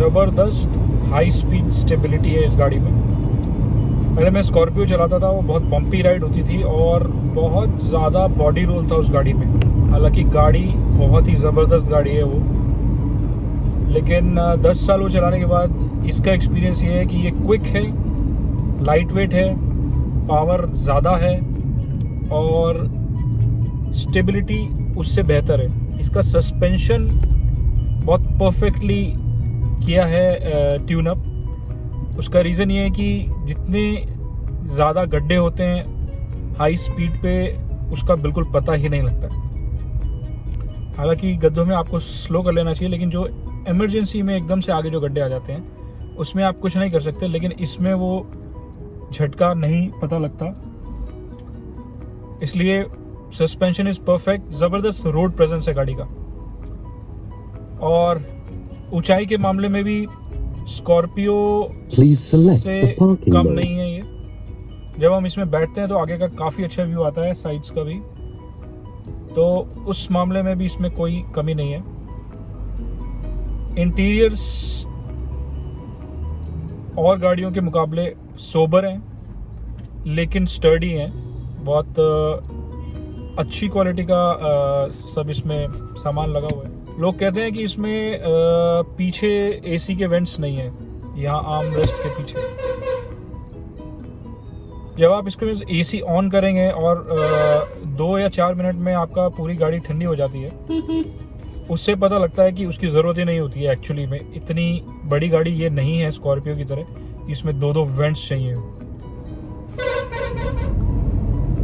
ज़बरदस्त high speed stability है इस गाड़ी में। पहले मैं स्कॉर्पियो चलाता था, वो बहुत बम्पी राइड होती थी और बहुत ज़्यादा बॉडी रोल था उस गाड़ी में। हालांकि गाड़ी बहुत ही ज़बरदस्त गाड़ी है वो, लेकिन 10 साल वो चलाने के बाद इसका एक्सपीरियंस ये है कि ये क्विक है, लाइट वेट है, पावर ज़्यादा है और स्टेबिलिटी उससे बेहतर है। इसका सस्पेंशन बहुत परफेक्टली किया है ट्यून अप। उसका रीज़न ये है कि जितने ज़्यादा गड्ढे होते हैं हाई स्पीड पे उसका बिल्कुल पता ही नहीं लगता। हालांकि गड्ढों में आपको स्लो कर लेना चाहिए, लेकिन जो इमरजेंसी में एकदम से आगे जो गड्ढे आ जाते हैं उसमें आप कुछ नहीं कर सकते, लेकिन इसमें वो झटका नहीं पता लगता। इसलिए सस्पेंशन इज परफेक्ट, ज़बरदस्त रोड प्रेजेंस है गाड़ी का। और ऊंचाई के मामले में भी स्कॉर्पियो से कम नहीं है ये। जब हम इसमें बैठते हैं तो आगे का काफ़ी अच्छा व्यू आता है, साइड्स का भी, तो उस मामले में भी इसमें कोई कमी नहीं है। इंटीरियर्स और गाड़ियों के मुकाबले सोबर हैं लेकिन स्टर्डी हैं। बहुत अच्छी क्वालिटी का सब इसमें सामान लगा हुआ है। लोग कहते हैं कि इसमें पीछे एसी के वेंट्स नहीं है, यहाँ आर्म रेस्ट के पीछे। जब आप इसको एसी ऑन करेंगे और 2 या 4 मिनट में आपका पूरी गाड़ी ठंडी हो जाती है, उससे पता लगता है कि उसकी ज़रूरत ही नहीं होती है। एक्चुअली में इतनी बड़ी गाड़ी ये नहीं है स्कॉर्पियो की तरह, इसमें 2-2 वेंट्स चाहिए।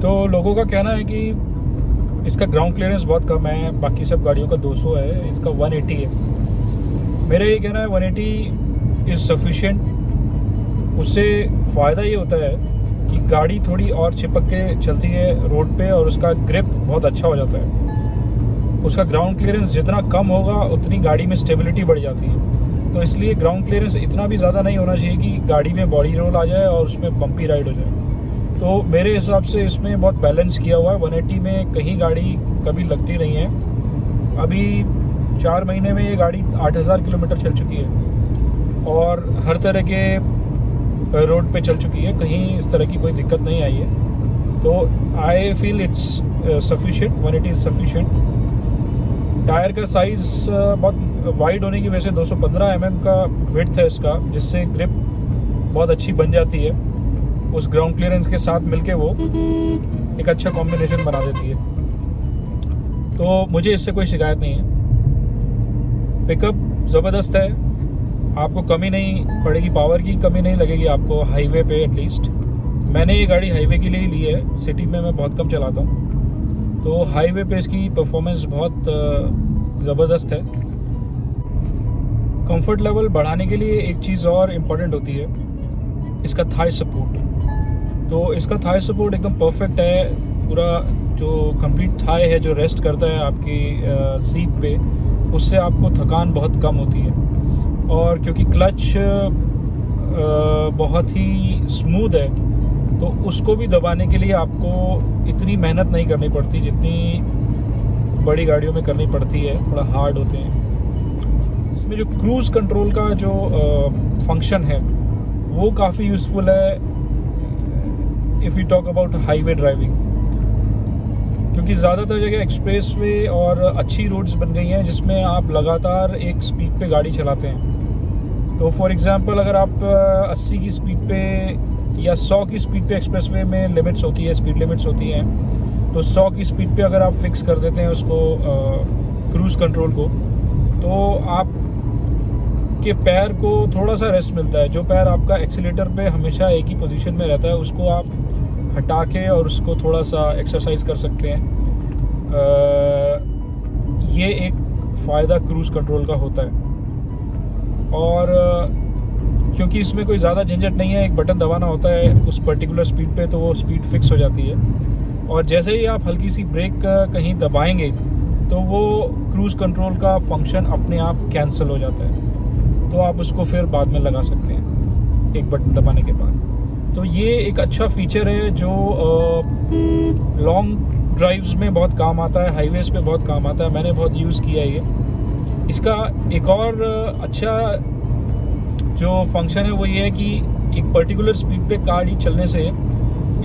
तो लोगों का कहना है कि इसका ग्राउंड क्लियरेंस बहुत कम है, बाकी सब गाड़ियों का 200 है, इसका 180 है। मेरा ये कहना है 180 इज़ सफिशिएंट। उससे फ़ायदा ये होता है कि गाड़ी थोड़ी और चिपक के चलती है रोड पे और उसका ग्रिप बहुत अच्छा हो जाता है। उसका ग्राउंड क्लियरेंस जितना कम होगा उतनी गाड़ी में स्टेबिलिटी बढ़ जाती है। तो इसलिए ग्राउंड क्लियरेंस इतना भी ज़्यादा नहीं होना चाहिए कि गाड़ी में बॉडी रोल आ जाए और उसमें बम्पी राइड हो जाए। तो मेरे हिसाब से इसमें बहुत बैलेंस किया हुआ है। 180 में कहीं गाड़ी कभी लगती नहीं है। अभी 4 महीने में ये गाड़ी 8000 किलोमीटर चल चुकी है और हर तरह के रोड पे चल चुकी है, कहीं इस तरह की कोई दिक्कत नहीं आई है। तो I feel it's sufficient, 180 is sufficient. Tyre का साइज़ बहुत वाइड होने की वजह से 215 mm का विड्थ है इसका, जिससे ग्रिप बहुत अच्छी बन जाती है। उस ग्राउंड क्लियरेंस के साथ मिलके वो एक अच्छा कॉम्बिनेशन बना देती है। तो मुझे इससे कोई शिकायत नहीं है। पिकअप ज़बरदस्त है, आपको कमी नहीं पड़ेगी, पावर की कमी नहीं लगेगी आपको हाईवे पे एटलीस्ट। मैंने ये गाड़ी हाईवे के लिए ही ली है, सिटी में मैं बहुत कम चलाता हूँ। तो हाईवे पे इसकी परफॉर्मेंस बहुत ज़बरदस्त है। कंफर्ट लेवल बढ़ाने के लिए एक चीज़ और इम्पॉर्टेंट होती है, इसका थाई सपोर्ट। तो इसका थाई सपोर्ट एकदम परफेक्ट है। पूरा जो कंप्लीट थाई है जो रेस्ट करता है आपकी सीट पे, उससे आपको थकान बहुत कम होती है। और क्योंकि क्लच बहुत ही स्मूथ है तो उसको भी दबाने के लिए आपको इतनी मेहनत नहीं करनी पड़ती जितनी बड़ी गाड़ियों में करनी पड़ती है, थोड़ा हार्ड होते हैं। इसमें जो क्रूज़ कंट्रोल का जो फंक्शन है वो काफ़ी यूज़फुल है if you talk about highway driving, क्योंकि ज़्यादातर जगह एक्सप्रेस वे और अच्छी रोड्स बन गई हैं जिसमें आप लगातार एक स्पीड पे गाड़ी चलाते हैं। तो फॉर एग्जांपल अगर आप 80 की स्पीड पे या 100 की स्पीड पे एक्सप्रेस वे में लिमिट्स होती है, स्पीड लिमिट्स होती हैं, तो 100 की स्पीड पे अगर आप फिक्स कर देते हैं उसको क्रूज़ कंट्रोल को, तो आप के पैर को थोड़ा सा रेस्ट मिलता है। जो पैर आपका एक्सीलेटर पे हमेशा एक ही पोजीशन में रहता है उसको आप हटा के और उसको थोड़ा सा एक्सरसाइज कर सकते हैं। ये एक फ़ायदा क्रूज़ कंट्रोल का होता है। और क्योंकि इसमें कोई ज़्यादा झंझट नहीं है, एक बटन दबाना होता है उस पर्टिकुलर स्पीड पे तो वो स्पीड फिक्स हो जाती है। और जैसे ही आप हल्की सी ब्रेक कहीं दबाएंगे तो वो क्रूज़ कंट्रोल का फंक्शन अपने आप कैंसिल हो जाता है, तो आप उसको फिर बाद में लगा सकते हैं एक बटन दबाने के बाद। तो ये एक अच्छा फीचर है जो लॉन्ग ड्राइव्स में बहुत काम आता है, हाईवेज़ पे बहुत काम आता है। मैंने बहुत यूज़ किया है ये। इसका एक और अच्छा जो फंक्शन है वो ये है कि एक पर्टिकुलर स्पीड पे गाड़ी चलने से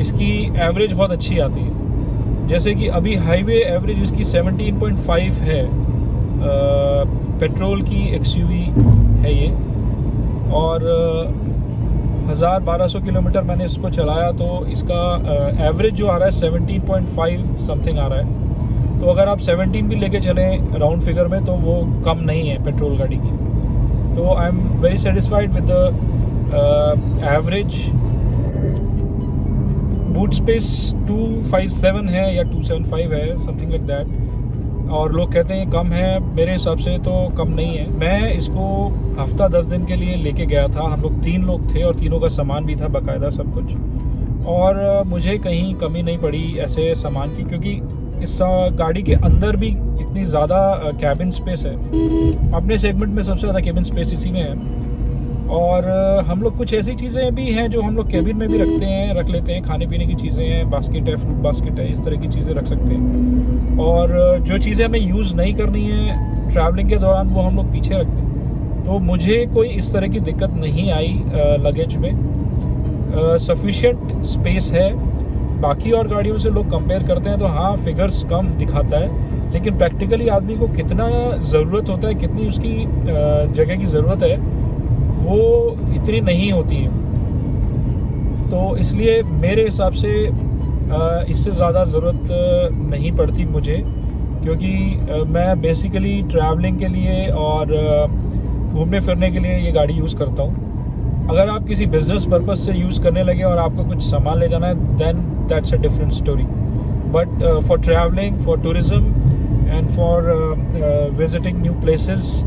इसकी एवरेज बहुत अच्छी आती है। जैसे कि अभी हाईवे एवरेज इसकी 17.5 है, पेट्रोल की एक्सयूवी है ये, और 1000-1200 किलोमीटर मैंने इसको चलाया तो इसका एवरेज जो आ रहा है 17.5 समथिंग आ रहा है। तो अगर आप 17 भी लेके चलें राउंड फिगर में तो वो कम नहीं है पेट्रोल गाड़ी की। तो I am very satisfied with the average. Boot space 257 है या 275 है, समथिंग लाइक दैट, और लोग कहते हैं कम है, मेरे हिसाब से तो कम नहीं है। मैं इसको हफ्ता 10 दिन के लिए लेके गया था, हम लोग 3 लोग थे और तीनों का सामान भी था बाकायदा सब कुछ, और मुझे कहीं कमी नहीं पड़ी ऐसे सामान की, क्योंकि इस गाड़ी के अंदर भी इतनी ज़्यादा कैबिन स्पेस है। अपने सेगमेंट में सबसे ज़्यादा कैबिन स्पेस इसी में है। और हम लोग कुछ ऐसी चीज़ें भी हैं जो हम लोग कैबिन में भी रख लेते हैं, खाने पीने की चीज़ें हैं, बास्केट है, फ्रूट बास्केट है, इस तरह की चीज़ें रख सकते हैं। और जो चीज़ें हमें यूज़ नहीं करनी है ट्रैवलिंग के दौरान वो हम लोग पीछे रखते हैं। तो मुझे कोई इस तरह की दिक्कत नहीं आई लगेज में, सफिशिएंट स्पेस है। बाकी और गाड़ियों से लोग कंपेयर करते हैं तो हाँ फिगर्स कम दिखाता है, लेकिन प्रैक्टिकली आदमी को कितना ज़रूरत होता है, कितनी उसकी जगह की ज़रूरत है, वो इतनी नहीं होती है। तो इसलिए मेरे हिसाब से इससे ज़्यादा ज़रूरत नहीं पड़ती मुझे, क्योंकि मैं बेसिकली ट्रैवलिंग के लिए और घूमने फिरने के लिए ये गाड़ी यूज़ करता हूँ। अगर आप किसी बिजनेस पर्पस से यूज़ करने लगे और आपको कुछ सामान ले जाना है, then that's a different story. But for travelling, for tourism and for visiting new places,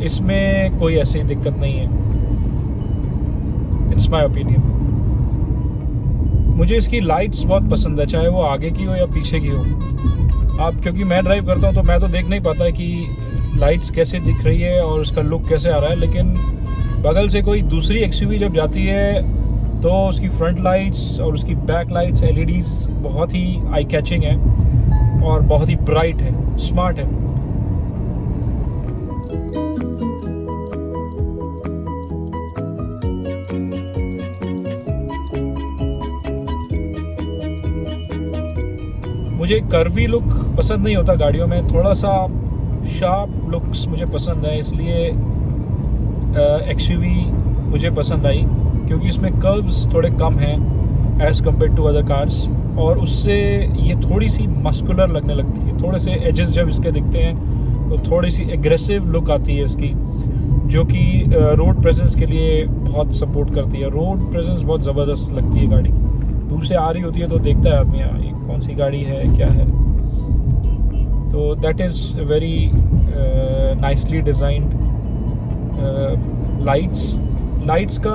इसमें कोई ऐसी दिक्कत नहीं है, इट्स माई ओपिनियन। मुझे इसकी लाइट्स बहुत पसंद है, चाहे वो आगे की हो या पीछे की हो। आप, क्योंकि मैं ड्राइव करता हूँ तो मैं तो देख नहीं पाता कि लाइट्स कैसे दिख रही है और उसका लुक कैसे आ रहा है, लेकिन बगल से कोई दूसरी एक्सयूवी जब जाती है तो उसकी फ्रंट लाइट्स और उसकी बैक लाइट्स LEDs बहुत ही आई कैचिंग है और बहुत ही ब्राइट है, स्मार्ट है। मुझे कर्वी लुक पसंद नहीं होता गाड़ियों में, थोड़ा सा शार्प लुक्स मुझे पसंद है, इसलिए एक्सयूवी मुझे पसंद आई, क्योंकि इसमें कर्व्स थोड़े कम हैं as compare to other cars, और उससे ये थोड़ी सी मस्कुलर लगने लगती है। थोड़े से एजेस जब इसके दिखते हैं तो थोड़ी सी एग्रेसिव लुक आती है इसकी, जो कि रोड प्रेजेंस के लिए बहुत सपोर्ट करती है। रोड प्रेजेंस बहुत ज़बरदस्त लगती है गाड़ी, दूर से आ रही होती है तो देखता है आदमी ये कौन सी गाड़ी है, क्या है। तो that is very nicely designed. Lights का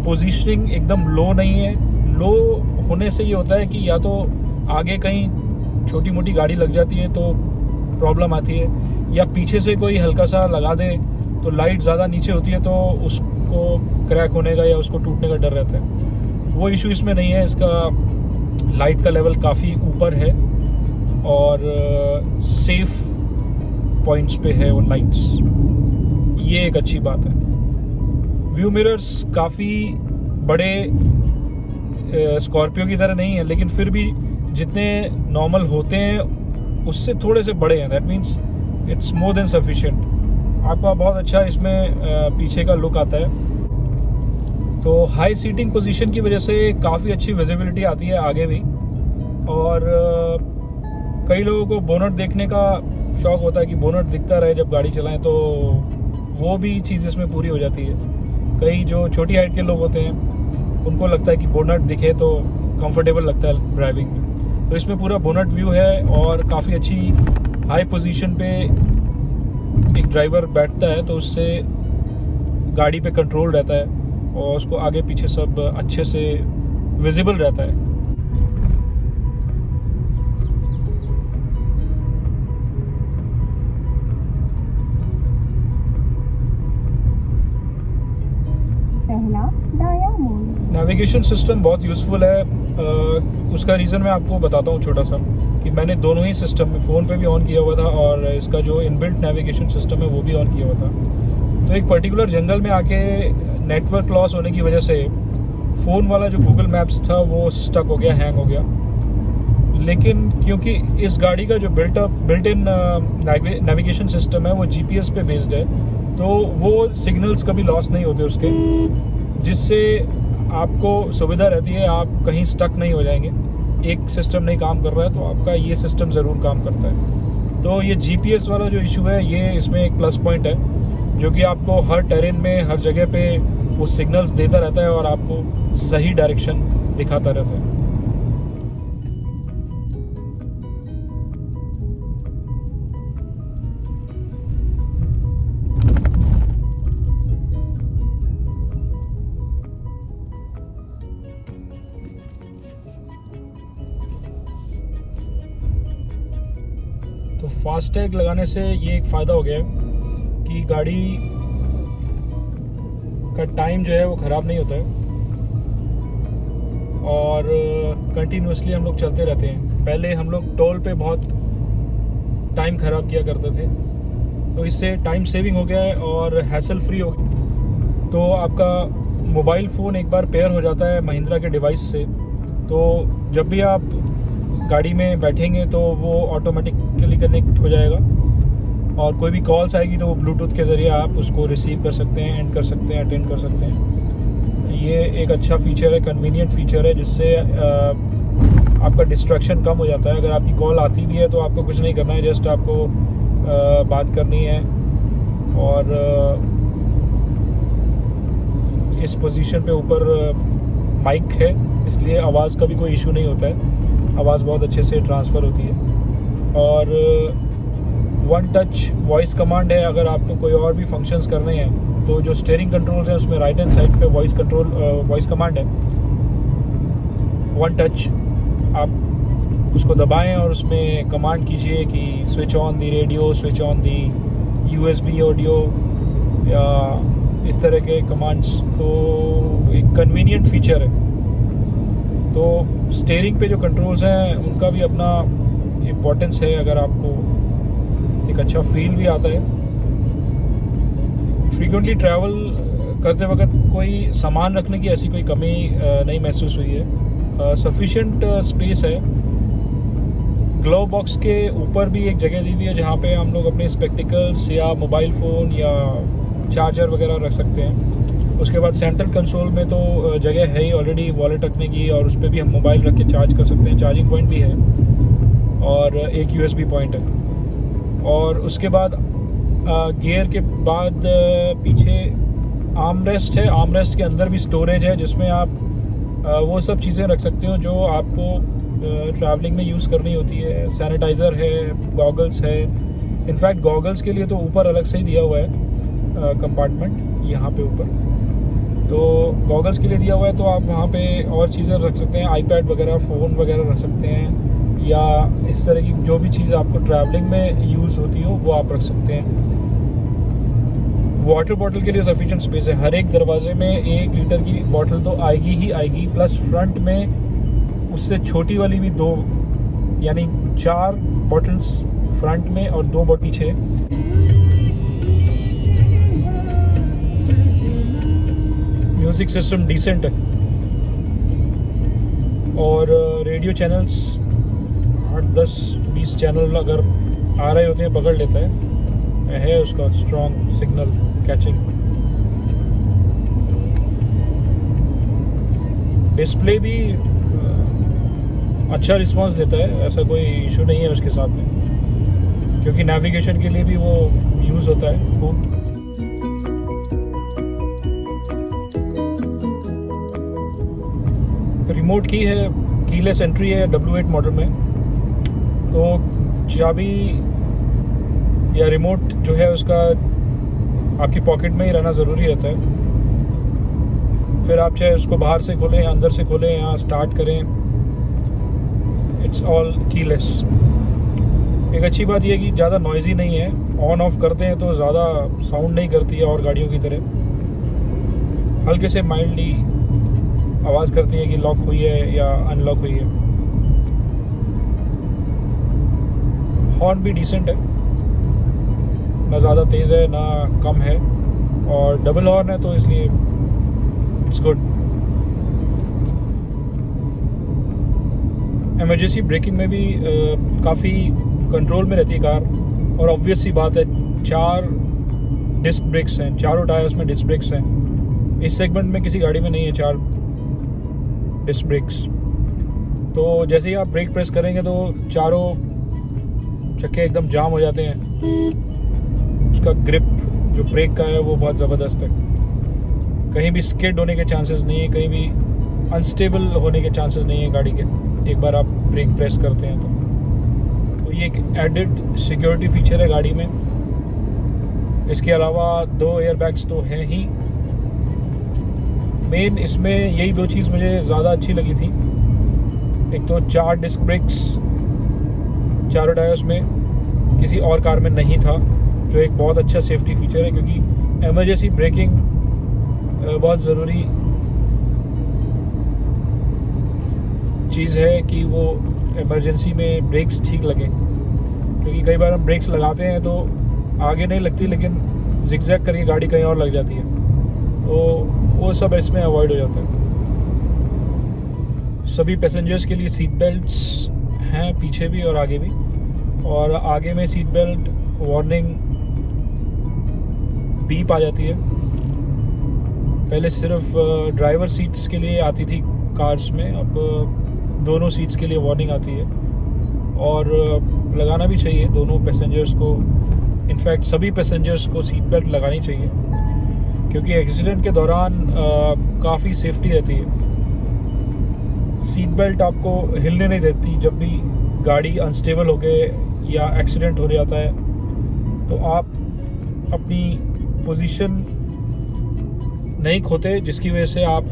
पोजीशनिंग एकदम लो नहीं है। लो होने से ये होता है कि या तो आगे कहीं छोटी मोटी गाड़ी लग जाती है तो प्रॉब्लम आती है, या पीछे से कोई हल्का सा लगा दे तो लाइट ज़्यादा नीचे होती है तो उसको क्रैक होने का या उसको टूटने का डर रहता है। वो इशू इसमें नहीं है, इसका लाइट का लेवल काफ़ी ऊपर है और सेफ पॉइंट्स पे है वो लाइट्स, ये एक अच्छी बात है। व्यू मिरर्स काफ़ी बड़े स्कॉर्पियो की तरह नहीं है, लेकिन फिर भी जितने नॉर्मल होते हैं उससे थोड़े से बड़े हैं। That means it's more than sufficient. आपका बहुत अच्छा इसमें पीछे का लुक आता है। तो हाई सीटिंग पोजीशन की वजह से काफ़ी अच्छी विजिबिलिटी आती है आगे भी, और कई लोगों को बोनट देखने का शौक होता है कि बोनट दिखता रहे जब गाड़ी चलाएं, तो वो भी चीज़ इसमें पूरी हो जाती है। कई जो छोटी हाइट के लोग होते हैं उनको लगता है कि बोनट दिखे तो कंफर्टेबल लगता है ड्राइविंग में, तो इसमें पूरा बोनट व्यू है और काफ़ी अच्छी हाई पोजीशन पे एक ड्राइवर बैठता है तो उससे गाड़ी पे कंट्रोल रहता है और उसको आगे पीछे सब अच्छे से विजिबल रहता है। नेविगेशन सिस्टम बहुत यूज़फुल है। उसका रीज़न मैं आपको बताता हूँ छोटा सा, कि मैंने दोनों ही सिस्टम में फ़ोन पे भी ऑन किया हुआ था और इसका जो इनबिल्ट नेविगेशन सिस्टम है वो भी ऑन किया हुआ था। तो एक पर्टिकुलर जंगल में आके नेटवर्क लॉस होने की वजह से फ़ोन वाला जो गूगल मैप्स था वो स्टक हो गया, हैंग हो गया। लेकिन क्योंकि इस गाड़ी का जो बिल्ट इन नेविगेशन सिस्टम है वो जीपीएस पे बेस्ड है, तो वो सिग्नल्स कभी लॉस नहीं होते उसके, जिससे आपको सुविधा रहती है, आप कहीं स्टक नहीं हो जाएंगे। एक सिस्टम नहीं काम कर रहा है तो आपका ये सिस्टम ज़रूर काम करता है। तो ये जीपीएस वाला जो इशू है ये इसमें एक प्लस पॉइंट है, जो कि आपको हर टेरेन में हर जगह पे वो सिग्नल्स देता रहता है और आपको सही डायरेक्शन दिखाता रहता है। तो फास्टैग लगाने से ये एक फ़ायदा हो गया है कि गाड़ी का टाइम जो है वो ख़राब नहीं होता है और कंटिन्यूसली हम लोग चलते रहते हैं। पहले हम लोग टोल पे बहुत टाइम ख़राब किया करते थे, तो इससे टाइम सेविंग हो गया है और हैसल फ्री हो गया। तो आपका मोबाइल फ़ोन एक बार पेयर हो जाता है महिंद्रा के डिवाइस से, तो जब भी आप गाड़ी में बैठेंगे तो वो ऑटोमेटिकली कनेक्ट हो जाएगा और कोई भी कॉल्स आएगी तो वो ब्लूटूथ के ज़रिए आप उसको रिसीव कर सकते हैं, एंड कर सकते हैं, अटेंड कर सकते हैं। ये एक अच्छा फीचर है, कन्वीनियंट फीचर है, जिससे आपका डिस्ट्रैक्शन कम हो जाता है। अगर आपकी कॉल आती भी है तो आपको कुछ नहीं करना है, जस्ट आपको बात करनी है और इस पोजीशन पे ऊपर माइक है, इसलिए आवाज़ का भी कोई इशू नहीं होता है, आवाज़ बहुत अच्छे से ट्रांसफ़र होती है। और वन टच वॉइस कमांड है। अगर आपको कोई और भी फंक्शंस करने हैं तो जो स्टीयरिंग कंट्रोल्स हैं उसमें राइट हैंड साइड पे वॉइस कमांड है, वन टच आप उसको दबाएं और उसमें कमांड कीजिए कि switch on the radio, switch on the USB audio या इस तरह के कमांड्स। तो एक कन्वीनियंट फीचर है। तो स्टीयरिंग पे जो कंट्रोल्स हैं उनका भी अपना इम्पोर्टेंस है, अगर आपको एक अच्छा फील भी आता है। फ्रीक्वेंटली ट्रैवल करते वक्त कोई सामान रखने की ऐसी कोई कमी नहीं महसूस हुई है, सफिशिएंट स्पेस है। ग्लोव बॉक्स के ऊपर भी एक जगह दी हुई है जहाँ पे हम लोग अपने स्पेक्टिकल्स या मोबाइल फ़ोन या चार्जर वगैरह रख सकते हैं। उसके बाद सेंट्रल कंसोल में तो जगह है ही ऑलरेडी वॉलेट रखने की, और उस पर भी हम मोबाइल रख के चार्ज कर सकते हैं, चार्जिंग पॉइंट भी है और एक यूएसबी पॉइंट है। और उसके बाद गियर के बाद पीछे आर्मरेस्ट है, आर्मरेस्ट के अंदर भी स्टोरेज है जिसमें आप वो सब चीज़ें रख सकते हो जो आपको ट्रैवलिंग में यूज़ करनी होती है। सैनिटाइज़र है, गॉगल्स है, इनफैक्ट गॉगल्स के लिए तो ऊपर अलग से ही दिया हुआ है कंपार्टमेंट यहाँ पे ऊपर, तो गॉगल्स के लिए दिया हुआ है, तो आप वहाँ पे और चीज़ें रख सकते हैं, आईपैड वगैरह, फ़ोन वगैरह रख सकते हैं, या इस तरह की जो भी चीज़ आपको ट्रैवलिंग में यूज़ होती हो वो आप रख सकते हैं। वाटर बॉटल के लिए सफिशिएंट स्पेस है, हर एक दरवाजे में 1 लीटर की बॉटल तो आएगी ही आएगी, प्लस फ्रंट में उससे छोटी वाली भी 2, यानी 4 बॉटल्स फ्रंट में और 2 बॉटल पीछे। म्यूज़िक सिस्टम डिसेंट है और रेडियो चैनल्स 8, 10, 20 चैनल अगर आ रहे होते हैं पकड़ लेता है उसका स्ट्रॉन्ग सिग्नल कैचिंग। डिस्प्ले भी अच्छा रिस्पांस देता है, ऐसा कोई इशू नहीं है उसके साथ में, क्योंकि नेविगेशन के लिए भी वो यूज़ होता है खूब। रिमोट की है, कीलेस एंट्री है W8 मॉडल में, तो चाबी या रिमोट जो है उसका आपकी पॉकेट में ही रहना ज़रूरी रहता है। फिर आप चाहे उसको बाहर से खोलें, अंदर से खोलें या स्टार्ट करें, इट्स ऑल कीलेस। एक अच्छी बात यह है कि ज़्यादा नॉइज़ी नहीं है, ऑन ऑफ करते हैं तो ज़्यादा साउंड नहीं करती है और गाड़ियों की तरह, हल्के से माइल्डली आवाज़ करती है कि लॉक हुई है या अनलॉक हुई है। हॉर्न भी डिसेंट है, ना ज़्यादा तेज़ है ना कम है, और डबल हॉर्न है तो इसलिए इट्स गुड। इमरजेंसी ब्रेकिंग में भी काफ़ी कंट्रोल में रहती है कार। और ऑब्वियस सी बात है 4 डिस्क ब्रेक्स हैं, चारों टायर्स में डिस्क ब्रेक्स हैं। इस सेगमेंट में किसी गाड़ी में नहीं है 4 डिस्क ब्रेक्स। तो जैसे ही आप ब्रेक प्रेस करेंगे तो चारों चक्के एकदम जाम हो जाते हैं। उसका ग्रिप जो ब्रेक का है वो बहुत ज़बरदस्त है। कहीं भी स्किड होने के चांसेस नहीं है, कहीं भी अनस्टेबल होने के चांसेस नहीं है गाड़ी के, एक बार आप ब्रेक प्रेस करते हैं तो ये एक एडेड सिक्योरिटी फीचर है गाड़ी में। इसके अलावा 2 एयरबैग्स तो हैं ही। मेन इसमें यही 2 चीज़ मुझे ज़्यादा अच्छी लगी थी। एक तो 4 डिस्क ब्रेक्स चारों टायर्स में, किसी और कार में नहीं था, जो एक बहुत अच्छा सेफ्टी फीचर है, क्योंकि इमरजेंसी ब्रेकिंग बहुत ज़रूरी चीज़ है कि वो इमरजेंसी में ब्रेक्स ठीक लगे। क्योंकि कई बार हम ब्रेक्स लगाते हैं तो आगे नहीं लगती, लेकिन जिगजैग करके गाड़ी कहीं और लग जाती है, तो वो सब इसमें अवॉइड हो जाता है। सभी पैसेंजर्स के लिए सीट बेल्ट्स हैं, पीछे भी और आगे भी। और आगे में सीट बेल्ट वार्निंग बीप आ जाती है। पहले सिर्फ ड्राइवर सीट्स के लिए आती थी कार्स में, अब दोनों सीट्स के लिए वार्निंग आती है। और लगाना भी चाहिए दोनों पैसेंजर्स को। इनफैक्ट सभी पैसेंजर्स को सीट बेल्ट लगानी चाहिए, क्योंकि एक्सीडेंट के दौरान काफ़ी सेफ्टी रहती है। सीट बेल्ट आपको हिलने नहीं देती। जब भी गाड़ी अनस्टेबल हो गए या एक्सीडेंट हो जाता है तो आप अपनी पोजीशन नहीं खोते, जिसकी वजह से आप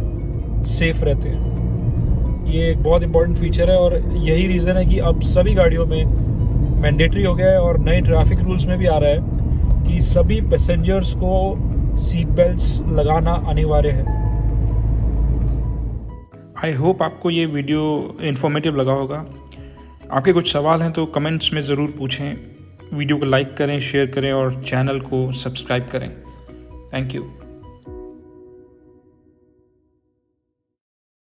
सेफ रहते हैं। ये एक बहुत इंपॉर्टेंट फीचर है और यही रीज़न है कि अब सभी गाड़ियों में मैंडेटरी हो गया है और नए ट्रैफिक रूल्स में भी आ रहा है कि सभी पैसेंजर्स को सीट बेल्ट्स लगाना अनिवार्य है। आई होप आपको ये वीडियो इन्फॉर्मेटिव लगा होगा। आपके कुछ सवाल हैं तो कमेंट्स में ज़रूर पूछें। वीडियो को लाइक करें, शेयर करें और चैनल को सब्सक्राइब करें। Thank you.